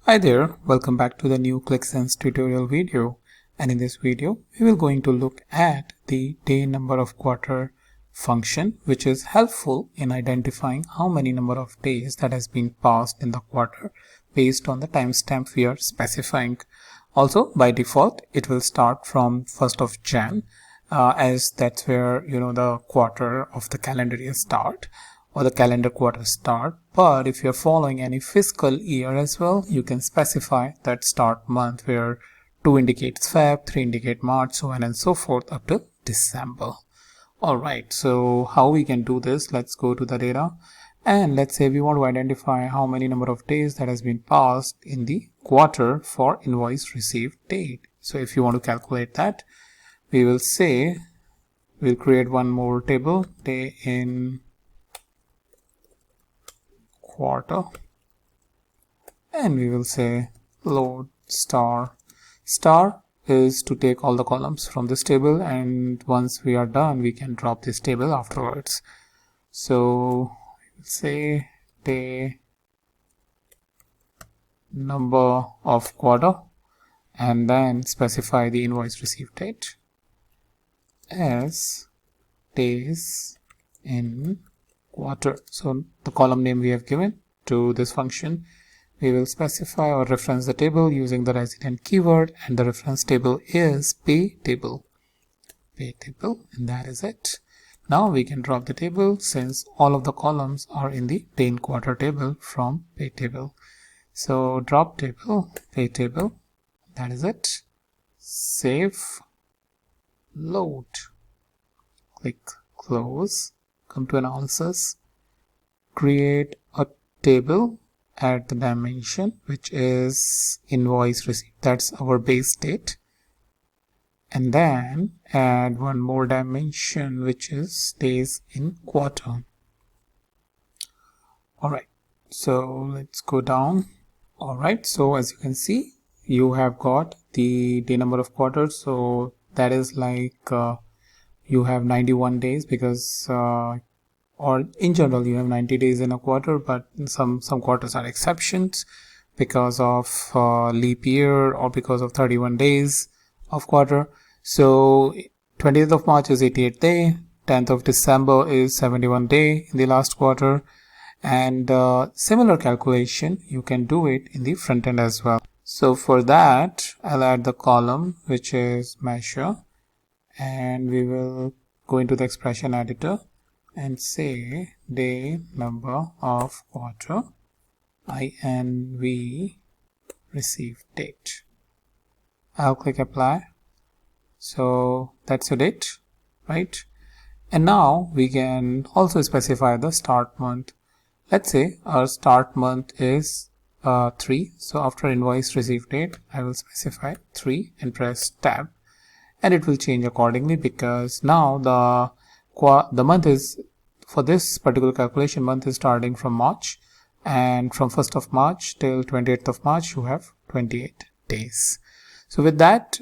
Hi there, welcome back to the new Qlik Sense tutorial video, and in this video we will going to look at the day number of quarter function, which is helpful in identifying how many number of days that has been passed in the quarter based on the timestamp we are specifying. Also, by default it will start from 1st of Jan as that's where the quarter of the calendar year start or the calendar quarter start. But if you're following any fiscal year as well, you can specify that start month where 2 indicates Feb, 3 indicate March, so on and so forth up to December. Alright, so how we can do this? Let's go to the data and let's say we want to identify how many number of days that has been passed in the quarter for invoice received date. So if you want to calculate that, we will say we'll create one more table, day in quarter, and we will say load star. Star is to take all the columns from this table, and once we are done we can drop this table afterwards. So say day number of quarter and then specify the invoice received date as days in quarter. So the column name we have given to this function, we will specify or reference the table using the resident keyword, and the reference table is pay table, and that is it. Now we can drop the table since all of the columns are in the day in quarter table from pay table. So drop table, pay table, that is it. Save, load, click close, come to analysis, create a table, add the dimension which is invoice received, that's our base date, and then add one more dimension which is days in quarter. Alright, so let's go down. Alright, so as you can see, you have got the day number of quarters, so that is like you have 91 days because or in general you have 90 days in a quarter, but some quarters are exceptions because of leap year or because of 31 days of quarter. So 20th of March is 88th day, 10th of December is 71 day in the last quarter, and similar calculation you can do it in the front end as well. So for that I'll add the column which is measure, and we will go into the expression editor and say day number of quarter INV received date. I'll click apply. So that's your date, right? And now we can also specify the start month. Let's say our start month is 3. So after invoice received date, I will specify 3 and press tab, and it will change accordingly because now the month is, for this particular calculation, month is starting from March, and from 1st of March till 28th of March you have 28 days. So with that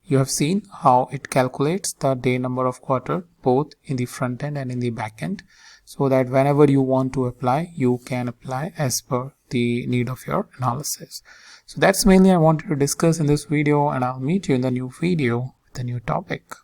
you have seen how it calculates the day number of quarter both in the front end and in the back end, so that whenever you want to apply, you can apply as per the need of your analysis. So that's mainly I wanted to discuss in this video, and I'll meet you in the new video with a new topic.